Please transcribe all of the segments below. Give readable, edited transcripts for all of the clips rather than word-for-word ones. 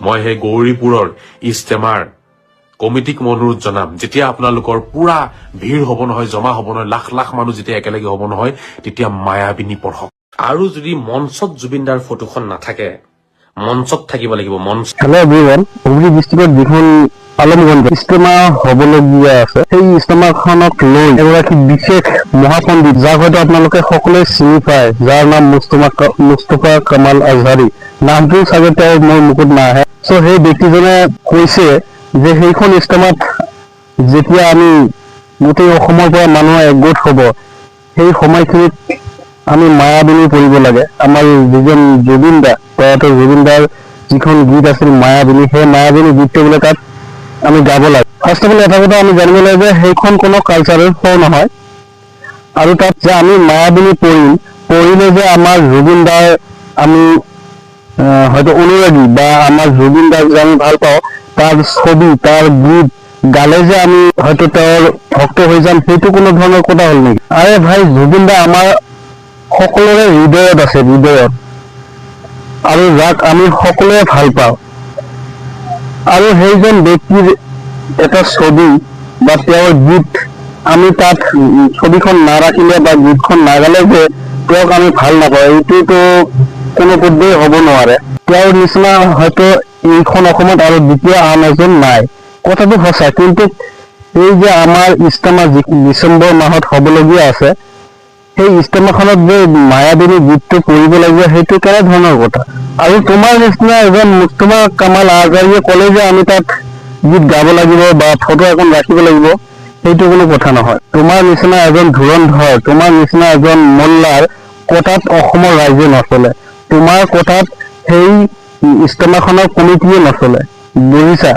মই সেই গৌৰীপুৰৰ ইষ্টেমাৰ কমিটিক অনুৰোধ জনাম, যেতিয়া আপোনালোকৰ পুৰা ভিৰ হ'ব নহয়, জমা হ'ব নহয়, লাখ লাখ মানুহ যেতিয়া একেলগে হ'ব নহয়, তেতিয়া মায়াবিনী পঢ়ক। আৰু যদি মঞ্চত জুবিন দাৰ ফটোখন নাথাকে, মঞ্চত থাকিব লাগিব। মঞ্চ হেল্ল' এভৰিৱান, হুগলী ডিষ্ট্ৰিক্টত যিখন আলমগঞ্জ ইষ্টেমা হ'বলগীয়া আছে, সেই ইষ্টেমাখনক লৈ এগৰাকী বিশেষ মহাপণ্ডিত, যাক হয়তো আপোনালোকে সকলোৱে চিনি পায়, যাৰ নাম মুস্তফা কামাল আজহাৰী। নামটো চাগে তেওঁৰ মোৰ মুখত নাহে। চ' সেই ব্যক্তিজনে কৈছে যে সেইখন ইষ্টেমাত যেতিয়া আমি গোটেই অসমৰ পৰা মানুহ একগোট হ'ব, সেই সময়খিনিত আমি মায়াবিনী পঢ়িব লাগে। আমাৰ যিজন জুবিন দা, প্ৰয়াত জুবিন দাৰ যিখন গীত আছিল মায়াবিনী, সেই মায়াবিনী গীতটো বোলে তাত আমি গাব লাগে। ফাৰ্ষ্ট অফ অল এটা কথা আমি জানিব লাগে যে সেইখন কোনো কালচাৰেল শ্ব' নহয়, আৰু তাত যে আমি মায়াবিনী পঢ়িলে যে আমাৰ জুবিন দাৰ আমি হয়তো অনুৰাগী বা আমাৰ জুবিন দাক যে আমি ভাল পাওঁ, তাৰ ছবি, তাৰ গীত গালে যে আমি হয়তো তেওঁৰ ভক্ত হৈ যাম, সেইটো কোনো ধৰণৰ কথা হ'ল নেকি? আৰে ভাই, জুবিন দা আমাৰ সকলোৰে হৃদয়ত আছে, হৃদয়ত, আৰু যাক আমি সকলোৱে ভাল পাওঁ। আৰু সেইজন ব্যক্তিৰ এটা ছবি বা তেওঁৰ গীত আমি তাত ছবিখন নাৰাখিলে বা গীতখন নাগালে যে তেওঁক আমি ভাল নাপাওঁ, এইটোতো কোনো পধ্যেই হ'ব নোৱাৰে। তেওঁৰ নিচিনা হয়তো এইখন অসমত আৰু দ্বিতীয় আন এজন নাই, কথাটো সঁচা। কিন্তু এই যে আমাৰ ইষ্টেমা ডিচেম্বৰ মাহত হ'বলগীয়া আছে, সেই ইষ্টেমাখনত যে মায়াবিনী গীতটো পঢ়িব লাগিব, সেইটো কেনে ধৰণৰ কথা? আৰু তোমাৰ নিচিনা এজন মুস্তফা কামাল আজহাৰীয়ে ক'লে যে আমি তাত গীত গাব লাগিব বা ফটো এখন ৰাখিব লাগিব, সেইটো কোনো কথা নহয়। তোমাৰ নিচিনা এজন ধুৰন্ধৰ, তোমাৰ নিচিনা এজন মোল্লাৰ কথাত অসমৰ ৰাইজে নচলে, তোমাৰ কথাত সেই ইষ্টেমাখনৰ কমিটিয়ে নচলে, বুজিছা?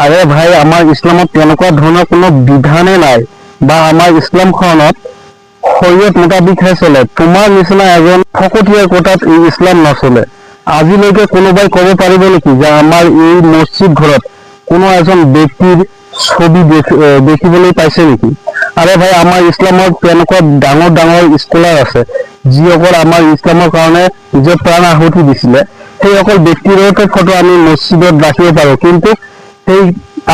আৰে ভাই, আমাৰ ইছলামত তেনেকুৱা ধৰণৰ কোনো বিধানে নাই, বা আমাৰ ইছলামখনত শৰীয়ত মোতাবিকহে চলে। তোমাৰ নিচিনা এজন ফকতীয়াৰ কথাত এই ইছলাম নচলে। আজিলৈকে কোনোবাই ক'ব পাৰিব নেকি যে আমাৰ এই মছজিদ ঘৰত কোনো এজন ব্যক্তিৰ ছবি দেখিবলৈ পাইছে নেকি? আৰে ভাই, আমাৰ ইছলামত তেনেকুৱা ডাঙৰ ডাঙৰ স্কলাৰ আছে, যিসকল আমাৰ ইছলামৰ কাৰণে নিজৰ প্ৰাণ আহুতি দিছিলে। সেইসকল ব্যক্তিৰো ফটো আমি মছজিদত ৰাখিব পাৰোঁ, কিন্তু সেই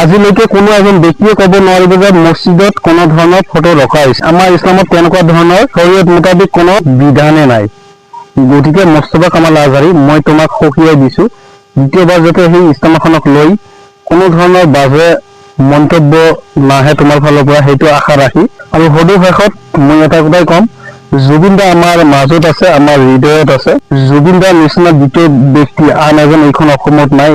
আজিলৈকে কোনো এজন ব্যক্তিয়ে ক'ব নোৱাৰিব যে মছজিদত কোনো ধৰণৰ ফটো ৰখা হৈছে। আমাৰ ইছলামত তেনেকুৱা ধৰণৰ শৰীয়ত মোতাবিক কোনো বিধানে নাই। গতিকে মুস্তফা কামাল আজহাৰী, মই তোমাক সকীয়াই দিছোঁ, দ্বিতীয়বাৰ যাতে সেই ইষ্টেমাখনক লৈ কোনো ধৰণৰ বাজে মন্তব্য নাহে তোমাৰ ফালৰ পৰা, সেইটো আশা ৰাখি। আৰু সদৌ শেষত মই এটা কথাই ক'ম, জুবিন দা আমাৰ মাজত আছে, আমাৰ হৃদয়ত আছে। জুবিন দাৰ নিচিনা দ্বিতীয় ব্যক্তি আন এজন এইখন অসমত নাই।